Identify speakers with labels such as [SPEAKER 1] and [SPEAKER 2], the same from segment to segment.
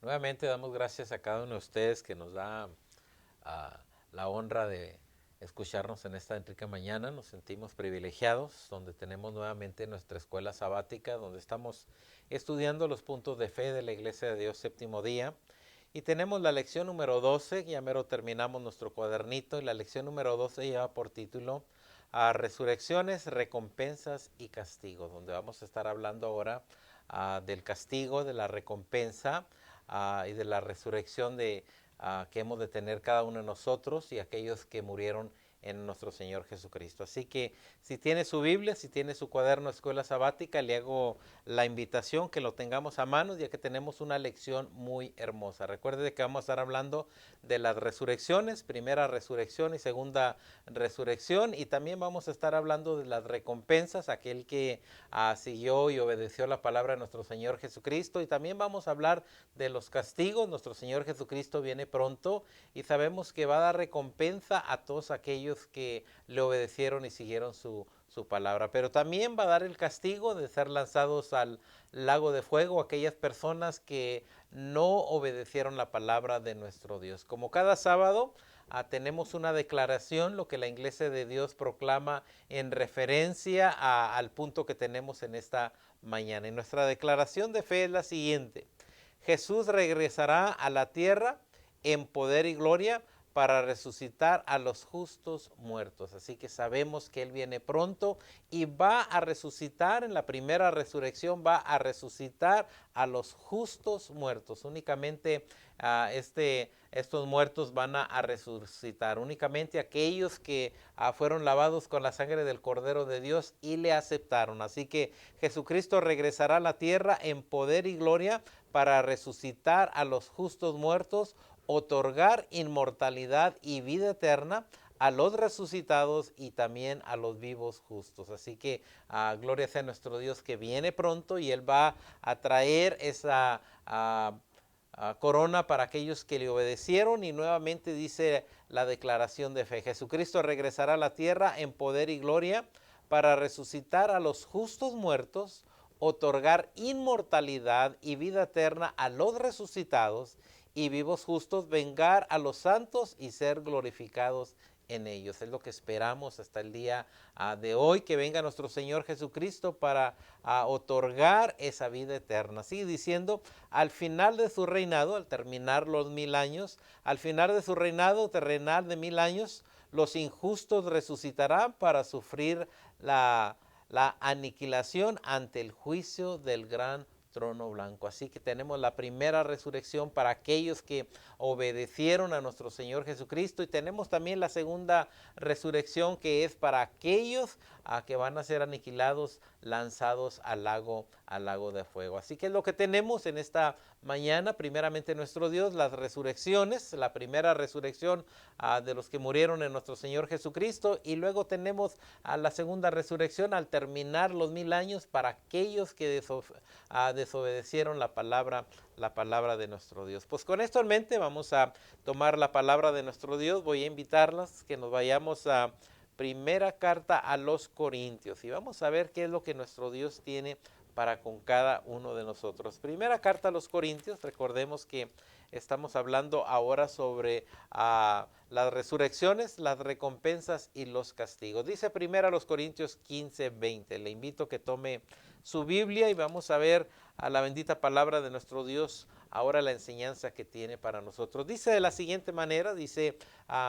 [SPEAKER 1] Nuevamente damos gracias a cada uno de ustedes que nos da la honra de escucharnos en esta rica mañana. Nos sentimos privilegiados, donde tenemos nuevamente nuestra escuela sabática, donde estamos estudiando los puntos de fe de la Iglesia de Dios Séptimo Día. Y tenemos la lección número 12, ya mero terminamos nuestro cuadernito, y la lección número 12 lleva por título a Resurrecciones, Recompensas y Castigo, donde vamos a estar hablando ahora del castigo, de la recompensa y de la resurrección que hemos de tener cada uno de nosotros y aquellos que murieron en nuestro Señor Jesucristo. Así que si tiene su Biblia, si tiene su cuaderno de escuela sabática, le hago la invitación que lo tengamos a mano, ya que tenemos una lección muy hermosa. Recuerde que vamos a estar hablando de las resurrecciones, primera resurrección y segunda resurrección, y también vamos a estar hablando de las recompensas, aquel que siguió y obedeció la palabra de nuestro Señor Jesucristo, y también vamos a hablar de los castigos. Nuestro Señor Jesucristo viene pronto y sabemos que va a dar recompensa a todos aquellos que le obedecieron y siguieron su palabra, pero también va a dar el castigo de ser lanzados al lago de fuego aquellas personas que no obedecieron la palabra de nuestro Dios. Como cada sábado tenemos una declaración, lo que la Iglesia de Dios proclama en referencia al punto que tenemos en esta mañana. Y nuestra declaración de fe es la siguiente: Jesús regresará a la tierra en poder y gloria para resucitar a los justos muertos. Así que sabemos que Él viene pronto y va a resucitar. En la primera resurrección va a resucitar a los justos muertos. Únicamente estos muertos van a resucitar. Únicamente aquellos que fueron lavados con la sangre del Cordero de Dios y le aceptaron. Así que Jesucristo regresará a la tierra en poder y gloria para resucitar a los justos muertos, otorgar inmortalidad y vida eterna a los resucitados y también a los vivos justos. Así que gloria sea nuestro Dios, que viene pronto y Él va a traer esa corona para aquellos que le obedecieron. Y nuevamente dice la declaración de fe: Jesucristo regresará a la tierra en poder y gloria para resucitar a los justos muertos, otorgar inmortalidad y vida eterna a los resucitados y vivos justos, vengar a los santos y ser glorificados en ellos. Es lo que esperamos hasta el día de hoy, que venga nuestro Señor Jesucristo para otorgar esa vida eterna. Sigue diciendo: al final de su reinado, al terminar los 1000 años, al final de su reinado terrenal de 1000 años, los injustos resucitarán para sufrir la aniquilación ante el juicio del gran trono blanco. Así que tenemos la primera resurrección para aquellos que obedecieron a nuestro Señor Jesucristo, y tenemos también la segunda resurrección, que es para aquellos que van a ser aniquilados, lanzados al lago de fuego. Así que es lo que tenemos en esta mañana. Primeramente, nuestro Dios, las resurrecciones, la primera resurrección de los que murieron en nuestro Señor Jesucristo, y luego tenemos la segunda resurrección al terminar los 1000 años para aquellos que desobedecieron la palabra de nuestro Dios. Pues con esto en mente vamos a tomar la palabra de nuestro Dios. Voy a invitarlas que nos vayamos a primera carta a los Corintios y vamos a ver qué es lo que nuestro Dios tiene para con cada uno de nosotros. Primera carta a los Corintios. Recordemos que estamos hablando ahora sobre las resurrecciones, las recompensas y los castigos. Dice primero a los Corintios 15:20. Le invito a que tome su Biblia y vamos a ver a la bendita palabra de nuestro Dios, ahora la enseñanza que tiene para nosotros. Dice de la siguiente manera, dice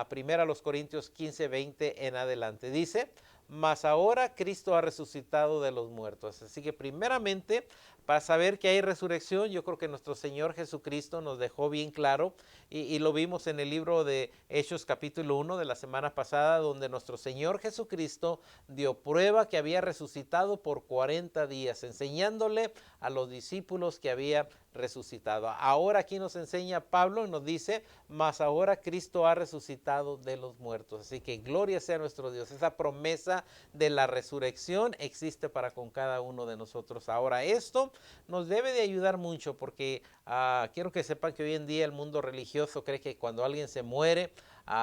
[SPEAKER 1] primero a los Corintios 15:20 en adelante. Dice: mas ahora Cristo ha resucitado de los muertos. Así que primeramente, para saber que hay resurrección, yo creo que nuestro Señor Jesucristo nos dejó bien claro, y lo vimos en el libro de Hechos capítulo 1 de la semana pasada, donde nuestro Señor Jesucristo dio prueba que había resucitado por 40 días, enseñándole a los discípulos que había resucitado. Ahora aquí nos enseña Pablo y nos dice: mas ahora Cristo ha resucitado de los muertos. Así que gloria sea nuestro Dios. Esa promesa de la resurrección existe para con cada uno de nosotros. Ahora, esto nos debe de ayudar mucho porque quiero que sepan que hoy en día el mundo religioso cree que cuando alguien se muere,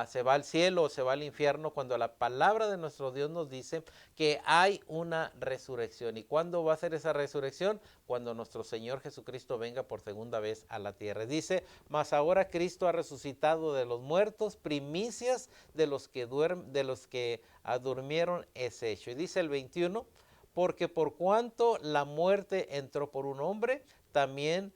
[SPEAKER 1] se va al cielo o se va al infierno, cuando la palabra de nuestro Dios nos dice que hay una resurrección. ¿Y cuándo va a ser esa resurrección? Cuando nuestro Señor Jesucristo venga por segunda vez a la tierra. Dice, mas ahora Cristo ha resucitado de los muertos, primicias de los que durmieron es hecho. Y dice el 21, porque por cuanto la muerte entró por un hombre, también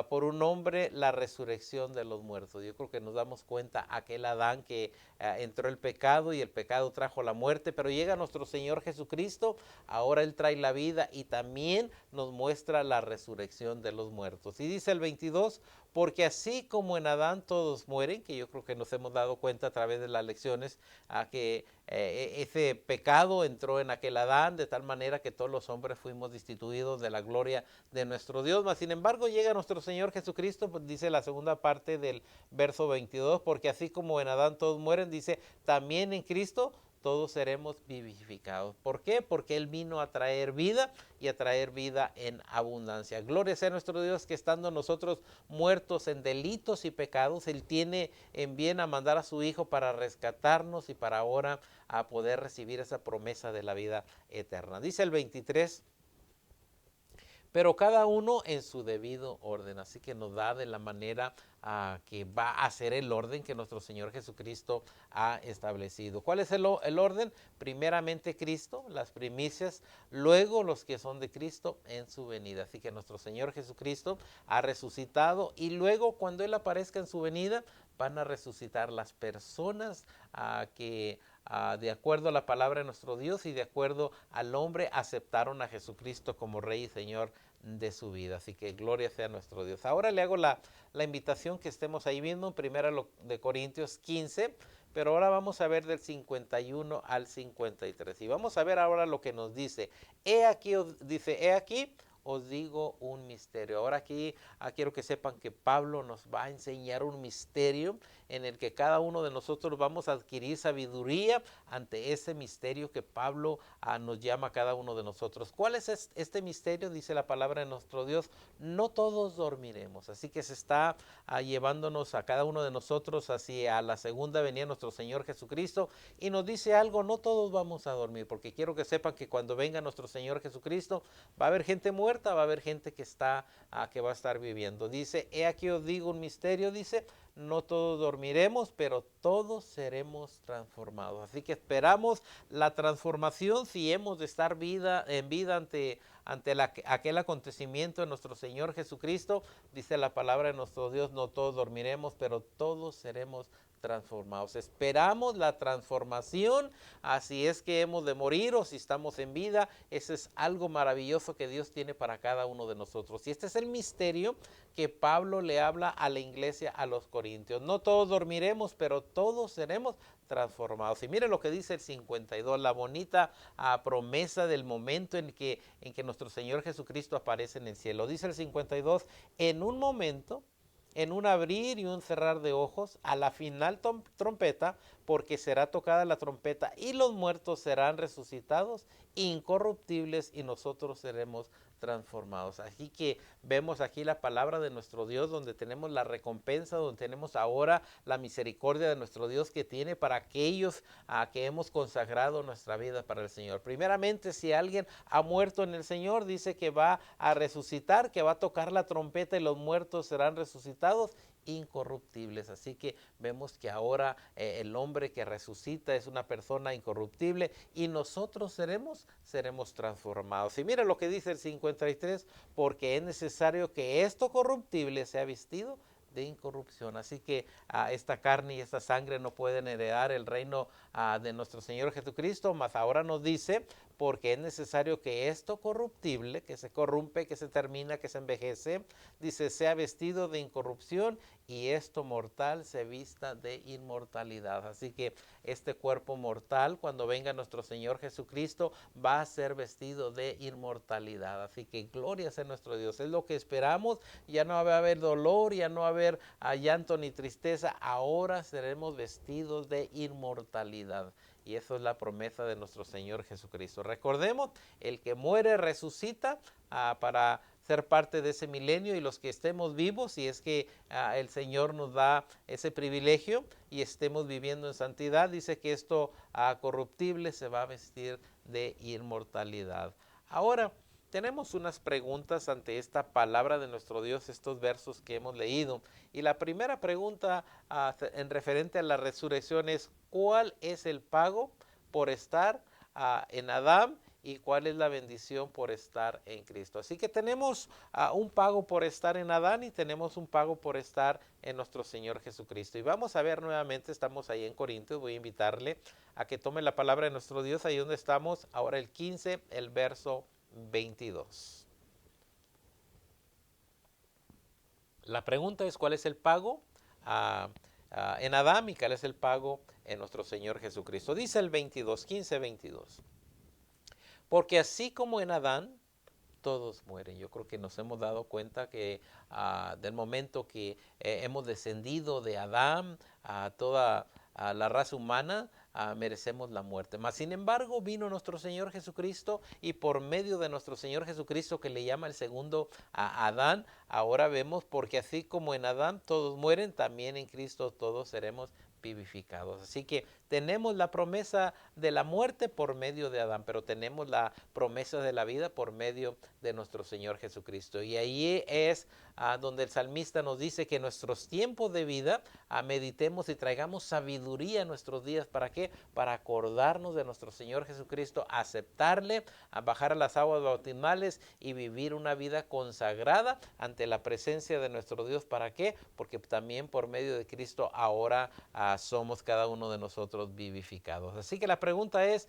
[SPEAKER 1] por un hombre la resurrección de los muertos. Yo creo que nos damos cuenta aquel Adán que entró el pecado y el pecado trajo la muerte, pero llega nuestro Señor Jesucristo, ahora Él trae la vida y también nos muestra la resurrección de los muertos. Y dice el 22, porque así como en Adán todos mueren, que yo creo que nos hemos dado cuenta a través de las lecciones, que ese pecado entró en aquel Adán de tal manera que todos los hombres fuimos destituidos de la gloria de nuestro Dios, mas sin embargo llega nuestro Señor Jesucristo, pues dice la segunda parte del verso 22, porque así como en Adán todos mueren, dice, también en Cristo todos seremos vivificados. ¿Por qué? Porque Él vino a traer vida y a traer vida en abundancia. Gloria sea nuestro Dios que estando nosotros muertos en delitos y pecados, Él tiene en bien a mandar a su Hijo para rescatarnos y para ahora a poder recibir esa promesa de la vida eterna. Dice el 23, pero cada uno en su debido orden. Así que nos da de la manera que va a ser el orden que nuestro Señor Jesucristo ha establecido. ¿Cuál es el orden? Primeramente Cristo, las primicias, luego los que son de Cristo en su venida. Así que nuestro Señor Jesucristo ha resucitado y luego cuando Él aparezca en su venida van a resucitar las personas que de acuerdo a la palabra de nuestro Dios y de acuerdo al hombre aceptaron a Jesucristo como Rey y Señor de su vida. Así que gloria sea nuestro Dios. Ahora le hago la invitación que estemos ahí mismo en 1 de Corintios 15, pero ahora vamos a ver del 51 al 53. Y vamos a ver ahora lo que nos dice. He aquí os digo un misterio. Ahora aquí quiero que sepan que Pablo nos va a enseñar un misterio en el que cada uno de nosotros vamos a adquirir sabiduría ante ese misterio que Pablo nos llama a cada uno de nosotros. ¿Cuál es este misterio? Dice la palabra de nuestro Dios, no todos dormiremos. Así que se está llevándonos a cada uno de nosotros hacia la segunda venida de nuestro Señor Jesucristo y nos dice algo, no todos vamos a dormir, porque quiero que sepan que cuando venga nuestro Señor Jesucristo va a haber gente muerta, va a haber gente que va a estar viviendo. Dice, he aquí os digo un misterio, dice, no todos dormiremos, pero todos seremos transformados. Así que esperamos la transformación si hemos de estar en vida ante aquel acontecimiento de nuestro Señor Jesucristo. Dice la palabra de nuestro Dios, no todos dormiremos, pero todos seremos transformados. Esperamos la transformación, así es que hemos de morir o si estamos en vida. Ese es algo maravilloso que Dios tiene para cada uno de nosotros. Y este es el misterio que Pablo le habla a la iglesia, a los corintios. No todos dormiremos, pero todos seremos transformados. Y mire lo que dice el 52, la bonita promesa del momento en que nuestro Señor Jesucristo aparece en el cielo. Dice el 52, en un momento, en un abrir y un cerrar de ojos, a la final trompeta, porque será tocada la trompeta y los muertos serán resucitados incorruptibles y nosotros seremos transformados. Así que vemos aquí la palabra de nuestro Dios, donde tenemos la recompensa, donde tenemos ahora la misericordia de nuestro Dios que tiene para aquellos que hemos consagrado nuestra vida para el Señor. Primeramente, si alguien ha muerto en el Señor, dice que va a resucitar, que va a tocar la trompeta y los muertos serán resucitados incorruptibles. Así que vemos que ahora el hombre que resucita es una persona incorruptible y nosotros seremos transformados. Y mira lo que dice el 53, porque es necesario que esto corruptible sea vestido de incorrupción. Así que esta carne y esta sangre no pueden heredar el reino de nuestro Señor Jesucristo, mas ahora nos dice, porque es necesario que esto corruptible, que se corrompe, que se termina, que se envejece, dice, sea vestido de incorrupción y esto mortal se vista de inmortalidad. Así que este cuerpo mortal, cuando venga nuestro Señor Jesucristo, va a ser vestido de inmortalidad. Así que gloria sea nuestro Dios. Es lo que esperamos. Ya no va a haber dolor, ya no va a haber llanto ni tristeza. Ahora seremos vestidos de inmortalidad. Y eso es la promesa de nuestro Señor Jesucristo. Recordemos, el que muere resucita para ser parte de ese milenio, y los que estemos vivos, si es que el Señor nos da ese privilegio y estemos viviendo en santidad, dice que esto corruptible se va a vestir de inmortalidad. Ahora, tenemos unas preguntas ante esta palabra de nuestro Dios, estos versos que hemos leído. Y la primera pregunta en referente a la resurrección es: ¿cuál es el pago por estar en Adán, y cuál es la bendición por estar en Cristo? Así que tenemos un pago por estar en Adán, y tenemos un pago por estar en nuestro Señor Jesucristo. Y vamos a ver nuevamente, estamos ahí en Corintios, voy a invitarle a que tome la palabra de nuestro Dios ahí donde estamos, ahora el 15, el verso 22. La pregunta es: ¿cuál es el pago en Adán, y cuál es el pago en nuestro Señor Jesucristo? Dice el 22, 15, 22. Porque así como en Adán todos mueren. Yo creo que nos hemos dado cuenta que del momento que hemos descendido de Adán a toda la raza humana, merecemos la muerte. Mas sin embargo vino nuestro Señor Jesucristo, y por medio de nuestro Señor Jesucristo, que le llama el segundo a Adán, ahora vemos, porque así como en Adán todos mueren, también en Cristo todos seremos vivificados. Así que tenemos la promesa de la muerte por medio de Adán, pero tenemos la promesa de la vida por medio de nuestro Señor Jesucristo. Y ahí es donde el salmista nos dice que nuestros tiempos de vida meditemos y traigamos sabiduría en nuestros días. ¿Para qué? Para acordarnos de nuestro Señor Jesucristo, aceptarle, bajar a las aguas bautismales y vivir una vida consagrada ante la presencia de nuestro Dios. ¿Para qué? Porque también por medio de Cristo ahora somos cada uno de nosotros vivificados. Así que la pregunta es: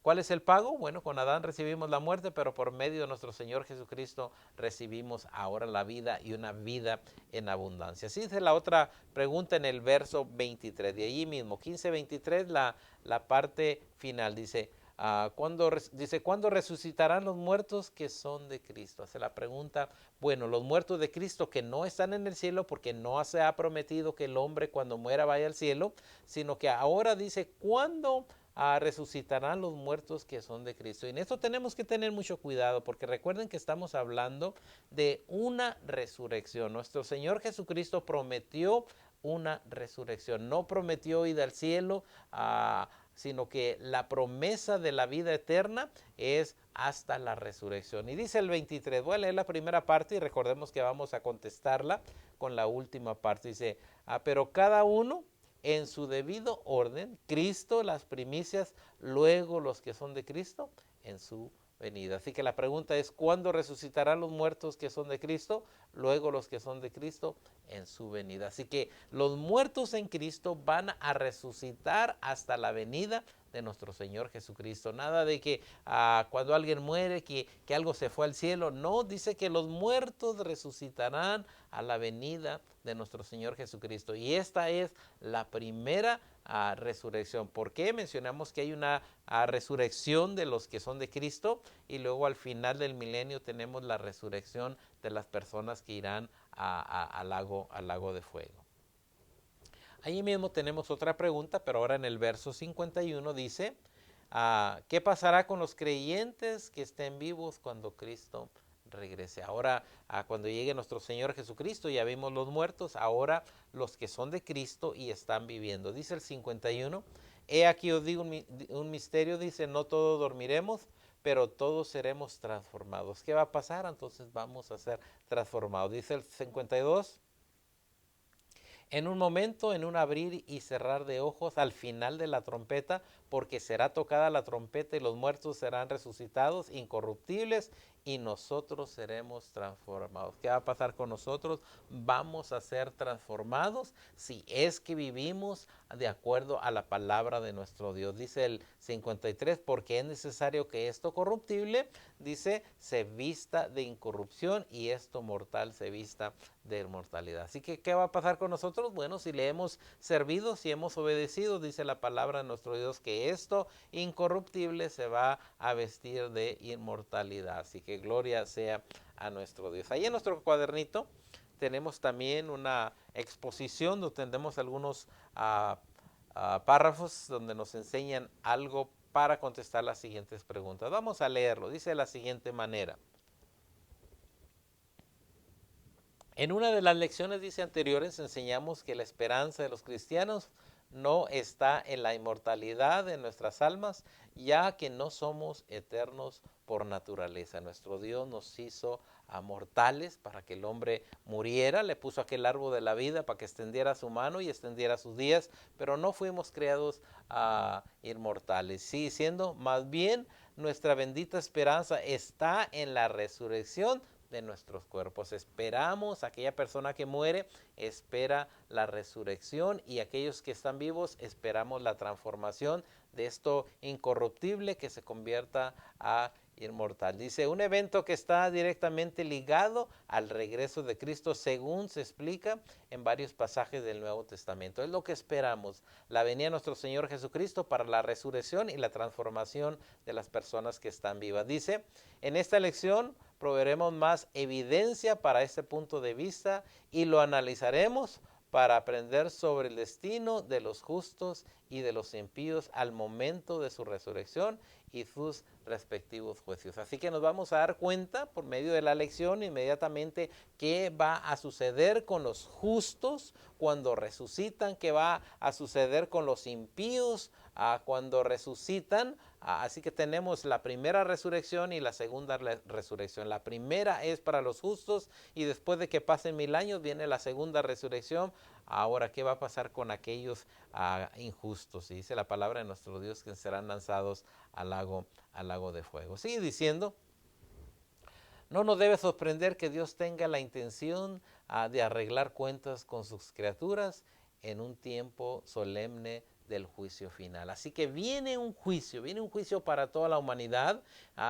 [SPEAKER 1] ¿cuál es el pago? Bueno, con Adán recibimos la muerte, pero por medio de nuestro Señor Jesucristo recibimos ahora la vida, y una vida en abundancia. Así dice la otra pregunta en el verso 23, de allí mismo, 15:23, la parte final, dice: ¿cuándo resucitarán los muertos que son de Cristo? Hace la pregunta. Bueno, los muertos de Cristo que no están en el cielo, porque no se ha prometido que el hombre cuando muera vaya al cielo, sino que ahora dice: ¿cuándo resucitarán los muertos que son de Cristo? Y en esto tenemos que tener mucho cuidado, porque recuerden que estamos hablando de una resurrección. Nuestro Señor Jesucristo prometió una resurrección, no prometió ir al cielo, sino que la promesa de la vida eterna es hasta la resurrección. Y dice el 23, voy a leer la primera parte y recordemos que vamos a contestarla con la última parte. Dice: pero cada uno en su debido orden, Cristo las primicias, luego los que son de Cristo en su venida. Así que la pregunta es: ¿cuándo resucitarán los muertos que son de Cristo? Luego los que son de Cristo en su venida. Así que los muertos en Cristo van a resucitar hasta la venida de nuestro Señor Jesucristo. Nada de que cuando alguien muere, que algo se fue al cielo. No, dice que los muertos resucitarán a la venida de nuestro Señor Jesucristo. Y esta es la primera resurrección. ¿Por qué? Mencionamos que hay una resurrección de los que son de Cristo, y luego al final del milenio tenemos la resurrección de las personas que irán al lago de fuego. Ahí mismo tenemos otra pregunta, pero ahora en el verso 51 dice: ¿qué pasará con los creyentes que estén vivos cuando Cristo regrese? Ahora, cuando llegue nuestro Señor Jesucristo, ya vimos los muertos, ahora los que son de Cristo y están viviendo. Dice el 51, he aquí os digo un misterio, dice: no todos dormiremos, pero todos seremos transformados. ¿Qué va a pasar? Entonces vamos a ser transformados. Dice el 52, en un momento, en un abrir y cerrar de ojos, al final de la trompeta, porque será tocada la trompeta y los muertos serán resucitados incorruptibles, y nosotros seremos transformados. ¿Qué va a pasar con nosotros? Vamos a ser transformados si es que vivimos de acuerdo a la palabra de nuestro Dios. Dice el 53, porque es necesario que esto corruptible, dice, se vista de incorrupción, y esto mortal se vista de inmortalidad. Así que, ¿qué va a pasar con nosotros? Bueno, si le hemos servido, si hemos obedecido, dice la palabra de nuestro Dios, que esto incorruptible se va a vestir de inmortalidad. Así que gloria sea a nuestro Dios. Ahí en nuestro cuadernito tenemos también una exposición donde tendremos algunos párrafos donde nos enseñan algo para contestar las siguientes preguntas. Vamos a leerlo. Dice de la siguiente manera: En una de las lecciones, dice anteriores, enseñamos que la esperanza de los cristianos no está en la inmortalidad de nuestras almas, ya que no somos eternos por naturaleza. Nuestro Dios nos hizo mortales para que el hombre muriera, le puso aquel árbol de la vida para que extendiera su mano y extendiera sus días, pero no fuimos creados inmortales. Sí, siendo más bien nuestra bendita esperanza está en la resurrección de nuestros cuerpos. Esperamos, aquella persona que muere espera la resurrección, y aquellos que están vivos esperamos la transformación de esto incorruptible que se convierta a inmortal. Dice, un evento que está directamente ligado al regreso de Cristo, según se explica en varios pasajes del Nuevo Testamento. Es lo que esperamos, la venida de nuestro Señor Jesucristo para la resurrección y la transformación de las personas que están vivas. Dice, en esta lección proveeremos más evidencia para este punto de vista y lo analizaremos para aprender sobre el destino de los justos y de los impíos al momento de su resurrección y sus respectivos juicios. Así que nos vamos a dar cuenta por medio de la lección inmediatamente qué va a suceder con los justos cuando resucitan, qué va a suceder con los impíos cuando resucitan. Así que tenemos la primera resurrección y la segunda resurrección. La primera es para los justos y después de que pasen 1000 años viene la segunda resurrección. Ahora, ¿qué va a pasar con aquellos injustos? Y dice la palabra de nuestro Dios que serán lanzados al lago de fuego. Sigue diciendo, no nos debe sorprender que Dios tenga la intención de arreglar cuentas con sus criaturas en un tiempo solemne del juicio final. Así que viene un juicio para toda la humanidad,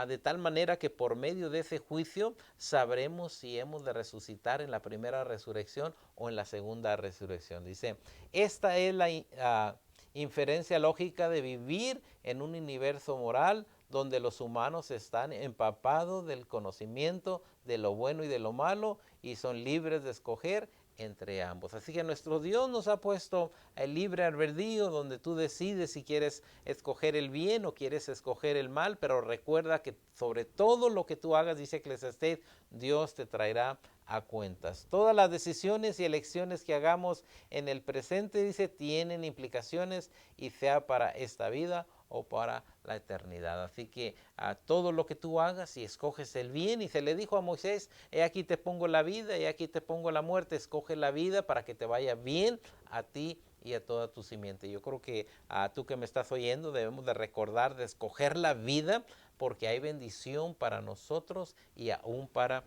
[SPEAKER 1] de tal manera que por medio de ese juicio sabremos si hemos de resucitar en la primera resurrección o en la segunda resurrección. Dice, esta es la inferencia lógica de vivir en un universo moral donde los humanos están empapados del conocimiento de lo bueno y de lo malo y son libres de escoger entre ambos. Así que nuestro Dios nos ha puesto el libre albedrío donde tú decides si quieres escoger el bien o quieres escoger el mal, pero recuerda que sobre todo lo que tú hagas, dice Eclesiastés, Dios te traerá a cuentas. Todas las decisiones y elecciones que hagamos en el presente, dice, tienen implicaciones y sea para esta vida o para la eternidad. Así que todo lo que tú hagas, si escoges el bien, y se le dijo a Moisés, he aquí te pongo la vida, he aquí te pongo la muerte, escoge la vida para que te vaya bien a ti y a toda tu simiente. Yo creo que tú que me estás oyendo debemos de recordar de escoger la vida, porque hay bendición para nosotros y aún para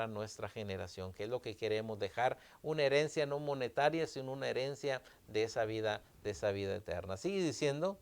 [SPEAKER 1] nuestra generación, que es lo que queremos, dejar una herencia no monetaria, sino una herencia de esa vida eterna. Sigue diciendo,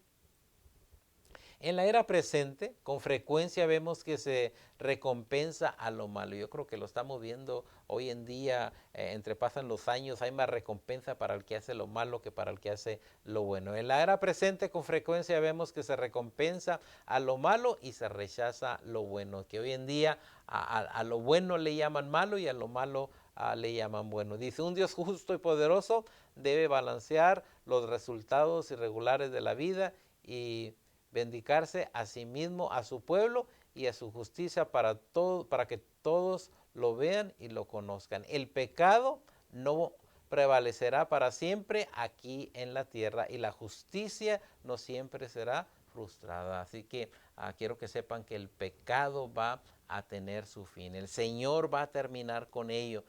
[SPEAKER 1] en la era presente, con frecuencia vemos que se recompensa a lo malo. Yo creo que lo estamos viendo hoy en día, entre pasan los años, hay más recompensa para el que hace lo malo que para el que hace lo bueno. En la era presente, con frecuencia vemos que se recompensa a lo malo y se rechaza lo bueno. Que hoy en día a lo bueno le llaman malo y a lo malo le llaman bueno. Dice, un Dios justo y poderoso debe balancear los resultados irregulares de la vida y bendicarse a sí mismo, a su pueblo y a su justicia para que todos lo vean y lo conozcan. El pecado no prevalecerá para siempre aquí en la tierra y la justicia no siempre será frustrada. Así que quiero que sepan que el pecado va a tener su fin. El Señor va a terminar con ello.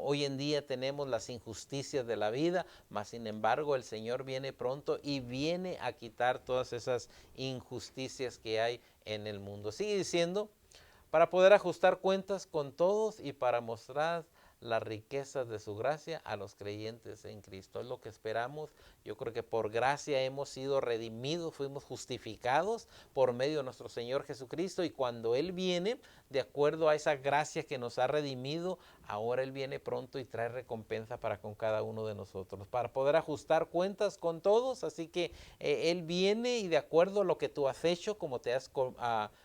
[SPEAKER 1] Hoy en día tenemos las injusticias de la vida, mas sin embargo el Señor viene pronto y viene a quitar todas esas injusticias que hay en el mundo. Sigue diciendo, para poder ajustar cuentas con todos y para mostrar las riquezas de su gracia a los creyentes en Cristo. Es lo que esperamos. Yo creo que por gracia hemos sido redimidos, fuimos justificados por medio de nuestro Señor Jesucristo, y cuando Él viene, de acuerdo a esa gracia que nos ha redimido, ahora Él viene pronto y trae recompensa para con cada uno de nosotros, para poder ajustar cuentas con todos. Así que Él viene y de acuerdo a lo que tú has hecho, como te has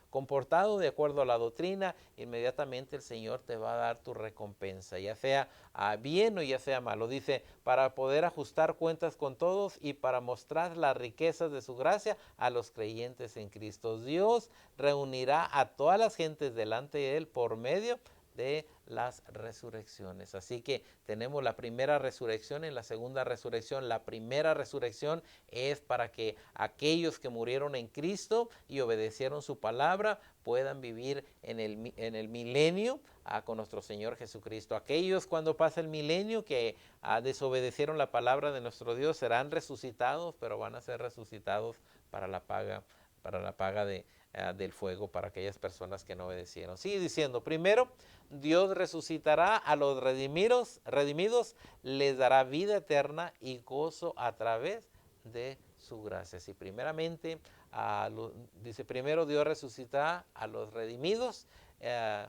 [SPEAKER 1] comportado de acuerdo a la doctrina, inmediatamente el Señor te va a dar tu recompensa, ya sea bien o ya sea malo. Dice, para poder ajustar cuentas con todos y para mostrar las riquezas de su gracia a los creyentes en Cristo. Dios reunirá a todas las gentes delante de Él por medio de las resurrecciones. Así que tenemos la primera resurrección y la segunda resurrección. La primera resurrección es para que aquellos que murieron en Cristo y obedecieron su palabra puedan vivir en el milenio con nuestro Señor Jesucristo. Aquellos cuando pasa el milenio que desobedecieron la palabra de nuestro Dios serán resucitados, pero van a ser resucitados para la paga del fuego para aquellas personas que no obedecieron. Sigue diciendo, primero, Dios resucitará a los redimidos, les dará vida eterna y gozo a través de su gracia. Si primeramente, dice, primero Dios resucitará a los redimidos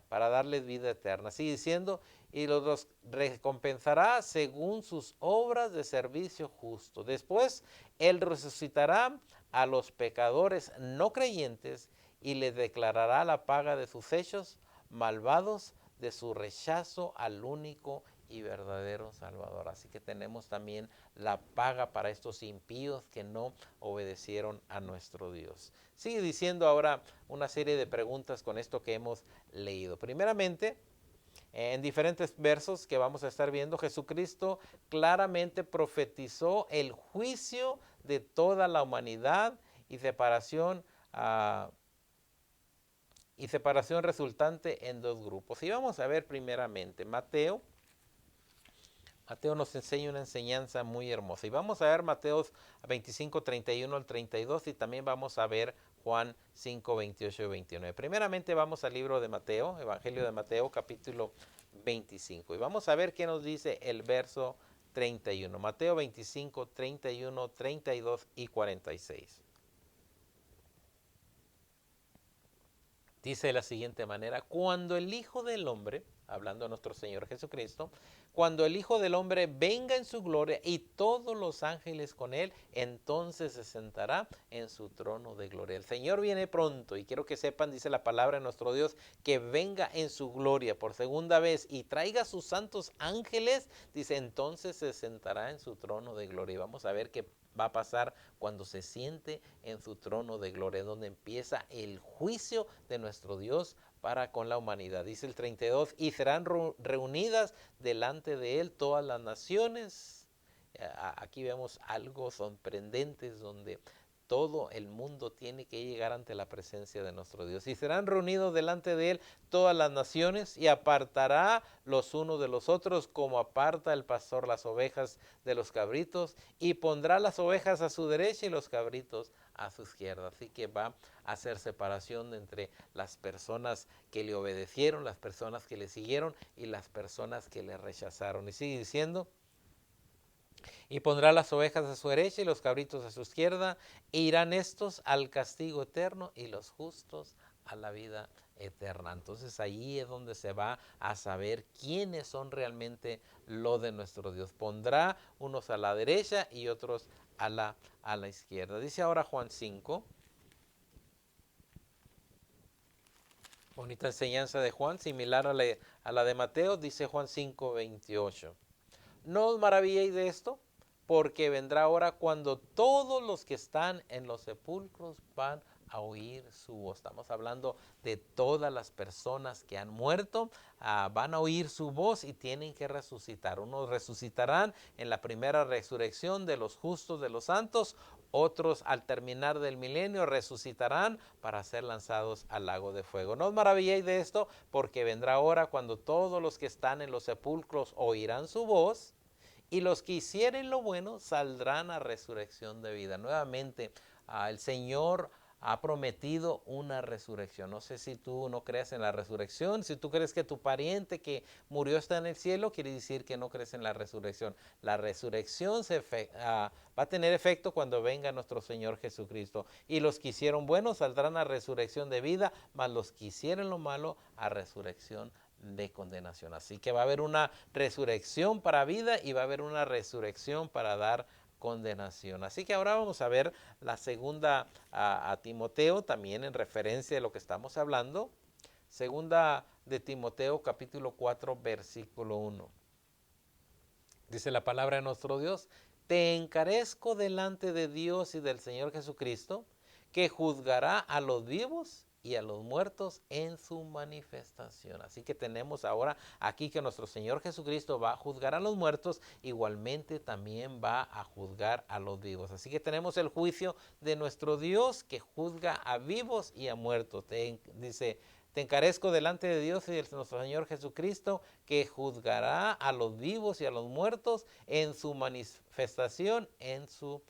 [SPEAKER 1] para darles vida eterna. Sigue diciendo, y los recompensará según sus obras de servicio justo. Después, Él resucitará a los pecadores no creyentes y les declarará la paga de sus hechos malvados, de su rechazo al único y verdadero Salvador. Así que tenemos también la paga para estos impíos que no obedecieron a nuestro Dios. Sigue diciendo ahora una serie de preguntas con esto que hemos leído. Primeramente, en diferentes versos que vamos a estar viendo, Jesucristo claramente profetizó el juicio de toda la humanidad y separación resultante en dos grupos. Y vamos a ver primeramente Mateo nos enseña una enseñanza muy hermosa. Y vamos a ver Mateos 25, 31 al 32 y también vamos a ver Juan 5, 28 y 29. Primeramente vamos al libro de Mateo, Evangelio de Mateo, capítulo 25. Y vamos a ver qué nos dice el verso 31. Mateo 25, 31, 32 y 46. Dice de la siguiente manera, cuando el Hijo del Hombre, hablando a nuestro Señor Jesucristo, cuando el Hijo del Hombre venga en su gloria y todos los ángeles con él, entonces se sentará en su trono de gloria. El Señor viene pronto y quiero que sepan, dice la palabra de nuestro Dios, que venga en su gloria por segunda vez y traiga a sus santos ángeles, dice, entonces se sentará en su trono de gloria. Y vamos a ver qué va a pasar cuando se siente en su trono de gloria, donde empieza el juicio de nuestro Dios para con la humanidad. Dice el 32, y serán reunidas delante de él todas las naciones. Aquí vemos algo sorprendente donde todo el mundo tiene que llegar ante la presencia de nuestro Dios. Y serán reunidos delante de él todas las naciones y apartará los unos de los otros como aparta el pastor las ovejas de los cabritos y pondrá las ovejas a su derecha y los cabritos a su izquierda. Así que va a hacer separación entre las personas que le obedecieron, las personas que le siguieron y las personas que le rechazaron. Y sigue diciendo, y pondrá las ovejas a su derecha y los cabritos a su izquierda, e irán estos al castigo eterno y los justos a la vida eterna. Entonces ahí es donde se va a saber quiénes son realmente lo de nuestro Dios. Pondrá unos a la derecha y otros a la izquierda. Dice ahora Juan 5. Bonita enseñanza de Juan, similar a la de Mateo, dice Juan 5, 28. No os maravilléis de esto, porque vendrá hora cuando todos los que están en los sepulcros van a oír su voz. Estamos hablando de todas las personas que han muerto, van a oír su voz y tienen que resucitar. Unos resucitarán en la primera resurrección de los justos, de los santos. Otros al terminar del milenio resucitarán para ser lanzados al lago de fuego. No os maravilléis de esto, porque vendrá hora cuando todos los que están en los sepulcros oirán su voz, y los que hicieren lo bueno saldrán a resurrección de vida. Nuevamente, el Señor ha prometido una resurrección. No sé si tú no crees en la resurrección. Si tú crees que tu pariente que murió está en el cielo, quiere decir que no crees en la resurrección. La resurrección va a tener efecto cuando venga nuestro Señor Jesucristo. Y los que hicieron bueno saldrán a resurrección de vida, mas los que hicieron lo malo a resurrección de condenación. Así que va a haber una resurrección para vida y va a haber una resurrección para dar condenación. Así que ahora vamos a ver la segunda a Timoteo, también en referencia de lo que estamos hablando. Segunda de Timoteo, capítulo 4, versículo 1. Dice la palabra de nuestro Dios, te encarezco delante de Dios y del Señor Jesucristo, que juzgará a los vivos y a los muertos en su manifestación. Así que tenemos ahora aquí que nuestro Señor Jesucristo va a juzgar a los muertos, igualmente también va a juzgar a los vivos. Así que tenemos el juicio de nuestro Dios que juzga a vivos y a muertos. Dice, te encarezco delante de Dios y de nuestro Señor Jesucristo, que juzgará a los vivos y a los muertos en su manifestación, en su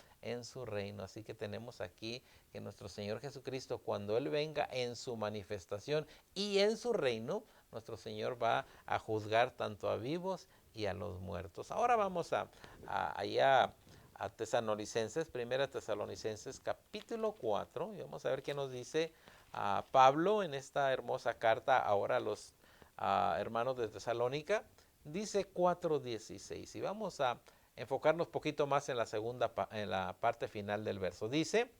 [SPEAKER 1] reino. Así que tenemos aquí que nuestro Señor Jesucristo, cuando Él venga en su manifestación y en su reino, nuestro Señor va a juzgar tanto a vivos y a los muertos. Ahora vamos allá a Tesalonicenses, primera Tesalonicenses capítulo 4, y vamos a ver qué nos dice Pablo en esta hermosa carta ahora a los hermanos de Tesalónica. Dice 4:16, y vamos a enfocarnos un poquito más en en la parte final del verso. Dice,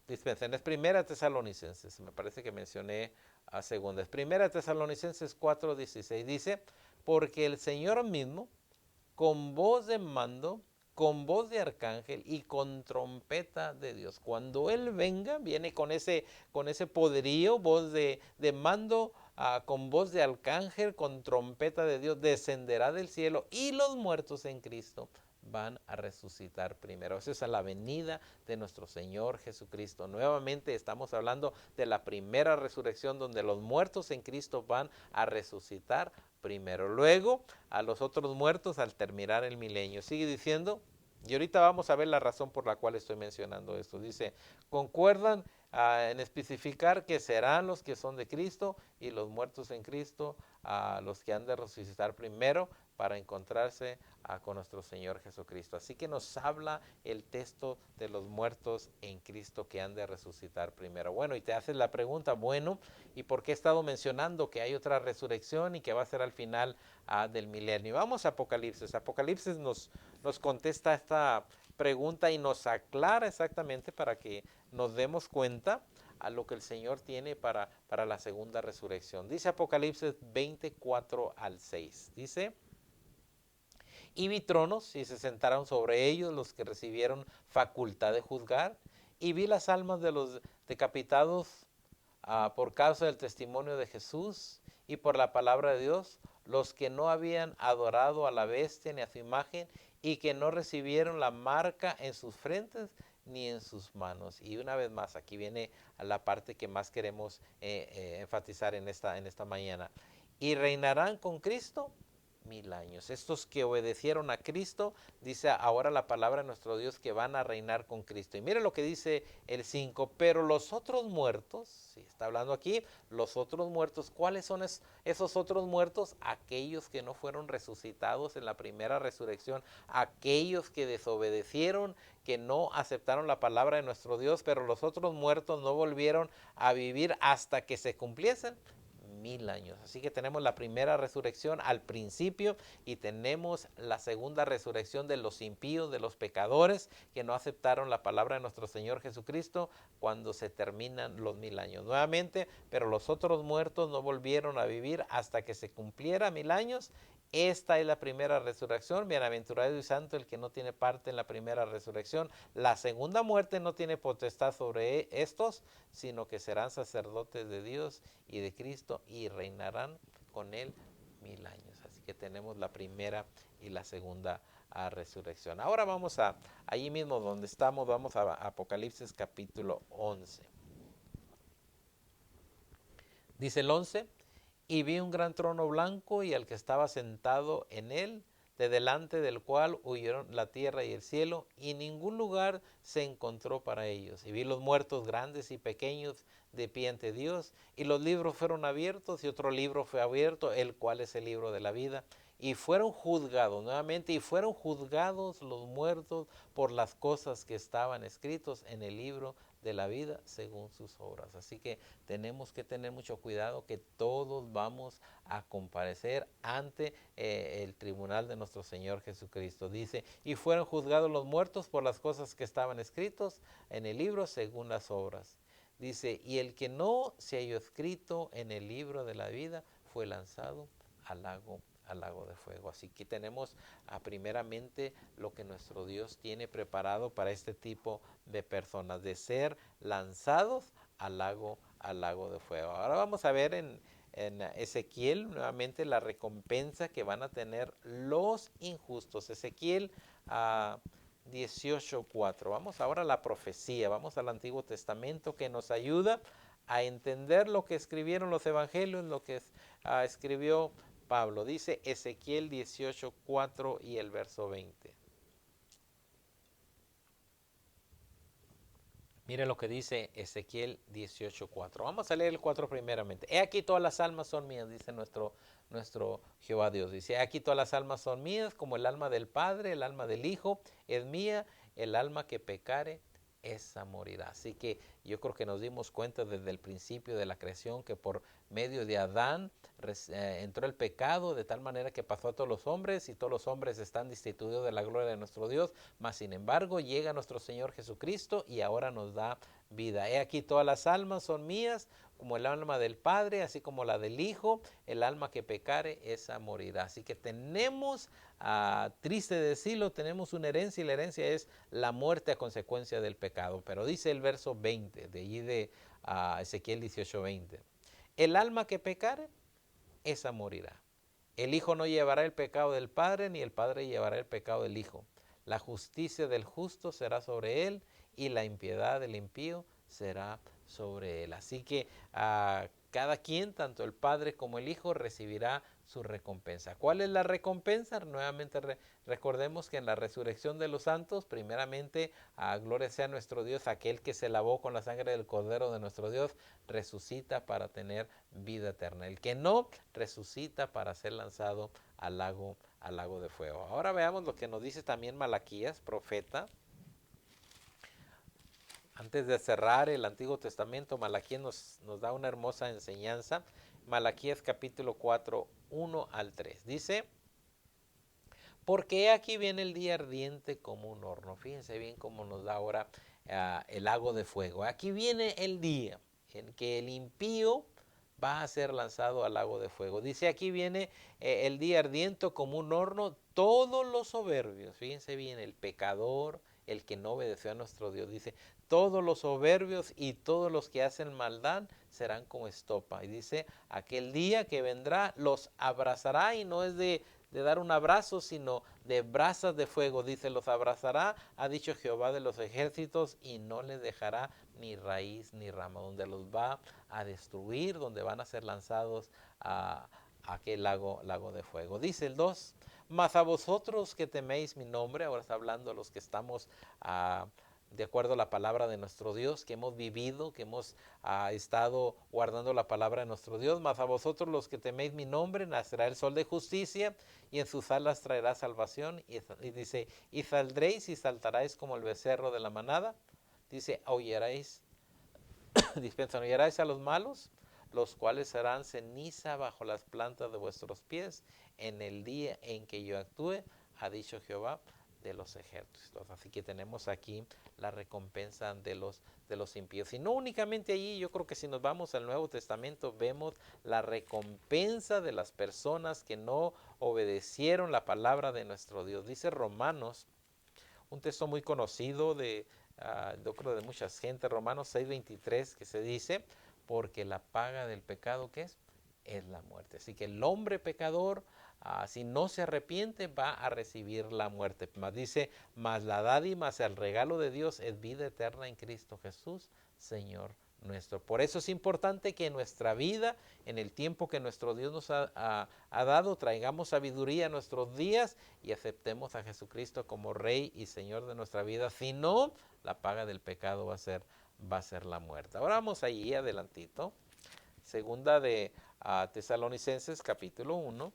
[SPEAKER 1] dispensen, es primera Tesalonicenses, me parece que mencioné a segunda, es primera Tesalonicenses 4:16, dice, porque el Señor mismo, con voz de mando, con voz de arcángel y con trompeta de Dios. Cuando Él venga, viene con ese poderío, voz de mando, con voz de arcángel, con trompeta de Dios, descenderá del cielo y los muertos en Cristo van a resucitar primero. Esa es la venida de nuestro Señor Jesucristo. Nuevamente estamos hablando de la primera resurrección donde los muertos en Cristo van a resucitar primero. Luego a los otros muertos al terminar el milenio. Sigue diciendo, y ahorita vamos a ver la razón por la cual estoy mencionando esto. Dice, concuerdan en especificar que serán los que son de Cristo y los muertos en Cristo, los que han de resucitar primero para encontrarse con nuestro Señor Jesucristo. Así que nos habla el texto de los muertos en Cristo que han de resucitar primero. Bueno, y te haces la pregunta, bueno, ¿y por qué he estado mencionando que hay otra resurrección y que va a ser al final del milenio? Vamos a Apocalipsis. Apocalipsis nos contesta esta pregunta y nos aclara exactamente para que nos demos cuenta a lo que el Señor tiene para la segunda resurrección. Dice Apocalipsis 24:6. Dice, y vi tronos y se sentaron sobre ellos los que recibieron facultad de juzgar, y vi las almas de los decapitados por causa del testimonio de Jesús y por la palabra de Dios, los que no habían adorado a la bestia ni a su imagen y que no recibieron la marca en sus frentes ni en sus manos. Y una vez más, aquí viene a la parte que más queremos enfatizar en esta mañana. Y reinarán con Cristo 1000 años. Estos que obedecieron a Cristo, dice ahora la palabra de nuestro Dios, que van a reinar con Cristo. Y mire lo que dice el 5, pero los otros muertos, sí, está hablando aquí, los otros muertos, ¿cuáles son esos otros muertos? Aquellos que no fueron resucitados en la primera resurrección, aquellos que desobedecieron, que no aceptaron la palabra de nuestro Dios, pero los otros muertos no volvieron a vivir hasta que se cumpliesen 1000 años. Así que tenemos la primera resurrección al principio y tenemos la segunda resurrección de los impíos, de los pecadores que no aceptaron la palabra de nuestro Señor Jesucristo cuando se terminan los 1000 años. Nuevamente, pero los otros muertos no volvieron a vivir hasta que se cumpliera 1000 años. Esta es la primera resurrección. Bienaventurado y santo el que no tiene parte en la primera resurrección. La segunda muerte no tiene potestad sobre estos, sino que serán sacerdotes de Dios y de Cristo y reinarán con él 1000 años. Así que tenemos la primera y la segunda resurrección. Ahora vamos allí mismo donde estamos, vamos a Apocalipsis capítulo 11. Dice el 11, y vi un gran trono blanco y al que estaba sentado en él, de delante del cual huyeron la tierra y el cielo, y ningún lugar se encontró para ellos. Y vi los muertos grandes y pequeños de pie ante Dios, y los libros fueron abiertos, y otro libro fue abierto, el cual es el libro de la vida. Y fueron juzgados nuevamente, y fueron juzgados los muertos por las cosas que estaban escritos en el libro de la vida según sus obras. Así que tenemos que tener mucho cuidado que todos vamos a comparecer ante el tribunal de nuestro Señor Jesucristo. Dice, y fueron juzgados los muertos por las cosas que estaban escritos en el libro según las obras. Dice, y el que no se halló escrito en el libro de la vida fue lanzado al lago de fuego. Así que tenemos primeramente lo que nuestro Dios tiene preparado para este tipo de personas, de ser lanzados al lago de fuego. Ahora vamos a ver en Ezequiel nuevamente la recompensa que van a tener los injustos. Ezequiel 18:4. Vamos ahora a la profecía, vamos al Antiguo Testamento que nos ayuda a entender lo que escribieron los evangelios, lo que escribió Pablo. Dice Ezequiel 18:4 y el verso 20. Mire lo que dice Ezequiel 18:4. Vamos a leer el 4 primeramente. He aquí todas las almas son mías, dice nuestro Jehová Dios. Dice, he aquí todas las almas son mías, como el alma del Padre, el alma del Hijo es mía, el alma que pecare, esa morirá. Así que yo creo que nos dimos cuenta desde el principio de la creación que por medio de Adán entró el pecado de tal manera que pasó a todos los hombres y todos los hombres están destituidos de la gloria de nuestro Dios, mas sin embargo llega nuestro Señor Jesucristo y ahora nos da vida. He aquí todas las almas son mías, como el alma del Padre, así como la del Hijo, el alma que pecare, esa morirá. Así que tenemos, triste decirlo, tenemos una herencia y la herencia es la muerte a consecuencia del pecado. Pero dice el verso 20, de allí de Ezequiel 18:20, el alma que pecare, esa morirá. El Hijo no llevará el pecado del Padre, ni el Padre llevará el pecado del Hijo. La justicia del justo será sobre él, y la impiedad del impío será sobre él. Así que cada quien, tanto el Padre como el Hijo, recibirá su recompensa. ¿Cuál es la recompensa? Nuevamente recordemos que en la resurrección de los santos, primeramente, gloria sea nuestro Dios, aquel que se lavó con la sangre del Cordero de nuestro Dios, resucita para tener vida eterna. El que no, resucita para ser lanzado al lago de fuego. Ahora veamos lo que nos dice también Malaquías, profeta. Antes de cerrar el Antiguo Testamento, Malaquías nos da una hermosa enseñanza. Malaquías capítulo 4, 1 al 3. Dice, porque aquí viene el día ardiente como un horno. Fíjense bien cómo nos da ahora el lago de fuego. Aquí viene el día en que el impío va a ser lanzado al lago de fuego. Dice, aquí viene el día ardiente como un horno. Todos los soberbios, fíjense bien, el pecador, el que no obedeció a nuestro Dios, dice, todos los soberbios y todos los que hacen maldad serán como estopa. Y dice, aquel día que vendrá los abrazará, y no es de dar un abrazo, sino de brasas de fuego. Dice, los abrazará, ha dicho Jehová de los ejércitos, y no les dejará ni raíz ni rama, donde los va a destruir, donde van a ser lanzados a aquel lago de fuego. Dice el 2, mas a vosotros que teméis mi nombre, ahora está hablando a los que estamos de acuerdo a la palabra de nuestro Dios, que hemos vivido, que hemos estado guardando la palabra de nuestro Dios, mas a vosotros los que teméis mi nombre, nacerá el sol de justicia, y en sus alas traerá salvación, y dice, y saldréis y saltaréis como el becerro de la manada, dice, aullaréis, aullaréis a los malos, los cuales serán ceniza bajo las plantas de vuestros pies, en el día en que yo actúe, ha dicho Jehová de los ejércitos. Así que tenemos aquí la recompensa de los impíos. Y no únicamente allí, yo creo que si nos vamos al Nuevo Testamento, vemos la recompensa de las personas que no obedecieron la palabra de nuestro Dios. Dice Romanos, un texto muy conocido yo creo de mucha gente, Romanos 6:23, que se dice, porque la paga del pecado, ¿qué es? Es la muerte. Así que el hombre pecador, si no se arrepiente, va a recibir la muerte. Mas dice, mas la dádiva, más el regalo de Dios es vida eterna en Cristo Jesús, Señor nuestro. Por eso es importante que en nuestra vida, en el tiempo que nuestro Dios nos ha dado, traigamos sabiduría a nuestros días y aceptemos a Jesucristo como Rey y Señor de nuestra vida. Si no, la paga del pecado va a ser la muerte. Ahora vamos allí adelantito. Segunda de Tesalonicenses capítulo 1,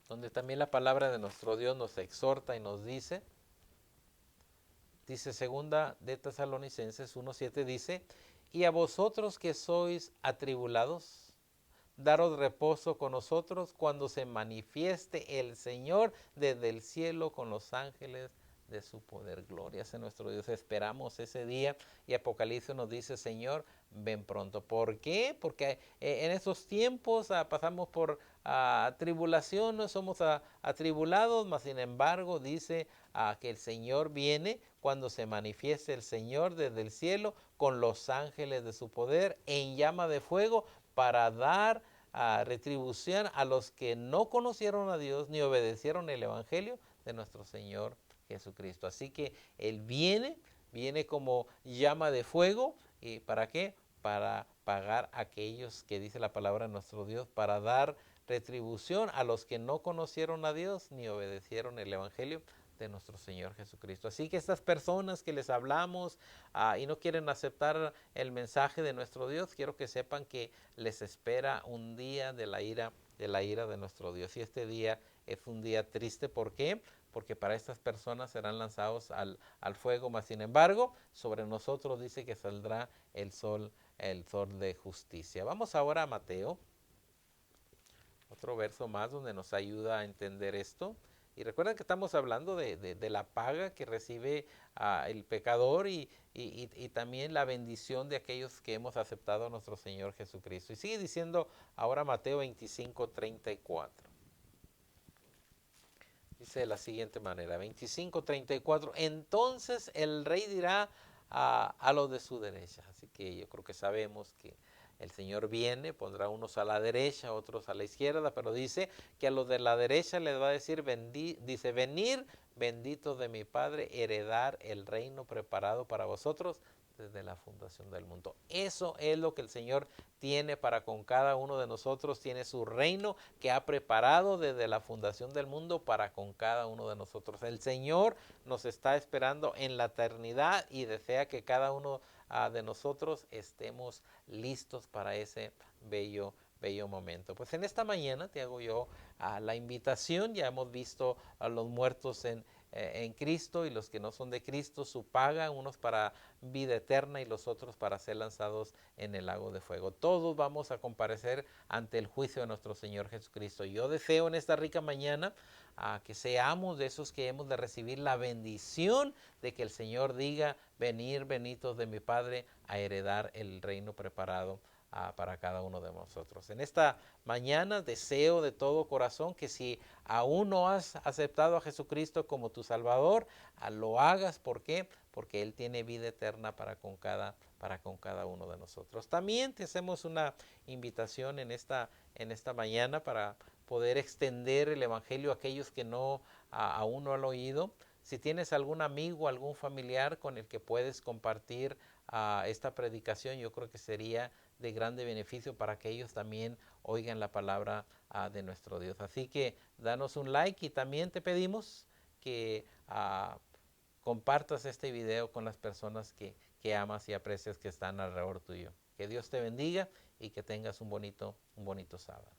[SPEAKER 1] donde también la palabra de nuestro Dios nos exhorta y nos dice, segunda de Tesalonicenses 1:7, dice, y a vosotros que sois atribulados, daros reposo con nosotros cuando se manifieste el Señor desde el cielo con los ángeles de su poder. Gloria a nuestro Dios. Esperamos ese día, y Apocalipsis nos dice, Señor, ven pronto. ¿Por qué? Porque en esos tiempos pasamos por tribulación, somos atribulados, mas sin embargo dice que el Señor viene cuando se manifieste el Señor desde el cielo con los ángeles de su poder en llama de fuego para dar retribución a los que no conocieron a Dios ni obedecieron el Evangelio de nuestro Señor Jesucristo. Así que Él viene como llama de fuego. ¿Y para qué? Para pagar a aquellos que dice la palabra de nuestro Dios, para dar retribución a los que no conocieron a Dios ni obedecieron el Evangelio de nuestro Señor Jesucristo. Así que estas personas que les hablamos y no quieren aceptar el mensaje de nuestro Dios, quiero que sepan que les espera un día de la ira de nuestro Dios. Y este día es un día triste. ¿Por qué? Porque para estas personas serán lanzados al fuego, mas sin embargo, sobre nosotros dice que saldrá el sol de justicia. Vamos ahora a Mateo, otro verso más donde nos ayuda a entender esto. Y recuerden que estamos hablando de la paga que recibe el pecador y también la bendición de aquellos que hemos aceptado a nuestro Señor Jesucristo. Y sigue diciendo ahora Mateo 25:34. Dice de la siguiente manera, 25:34, entonces el rey dirá a los de su derecha. Así que yo creo que sabemos que el Señor viene, pondrá unos a la derecha, otros a la izquierda, pero dice que a los de la derecha les va a decir, dice, venir benditos de mi Padre, heredar el reino preparado para vosotros desde la fundación del mundo. Eso es lo que el Señor tiene para con cada uno de nosotros, tiene su reino que ha preparado desde la fundación del mundo para con cada uno de nosotros. El Señor nos está esperando en la eternidad y desea que cada uno de nosotros estemos listos para ese bello momento. Pues en esta mañana te hago yo la invitación. Ya hemos visto a los muertos en Cristo y los que no son de Cristo, su paga, unos para vida eterna y los otros para ser lanzados en el lago de fuego. Todos vamos a comparecer ante el juicio de nuestro Señor Jesucristo. Yo deseo en esta rica mañana que seamos de esos que hemos de recibir la bendición de que el Señor diga, venir benditos de mi Padre a heredar el reino preparado para cada uno de nosotros. En esta mañana deseo de todo corazón que si aún no has aceptado a Jesucristo como tu Salvador, lo hagas. ¿Por qué? Porque Él tiene vida eterna para con cada uno de nosotros. También te hacemos una invitación en esta mañana para poder extender el Evangelio a aquellos que aún no han oído. Si tienes algún amigo, algún familiar con el que puedes compartir esta predicación, yo creo que sería de grande beneficio para que ellos también oigan la palabra de nuestro Dios. Así que danos un like y también te pedimos que compartas este video con las personas que amas y aprecias que están alrededor tuyo. Que Dios te bendiga y que tengas un bonito sábado.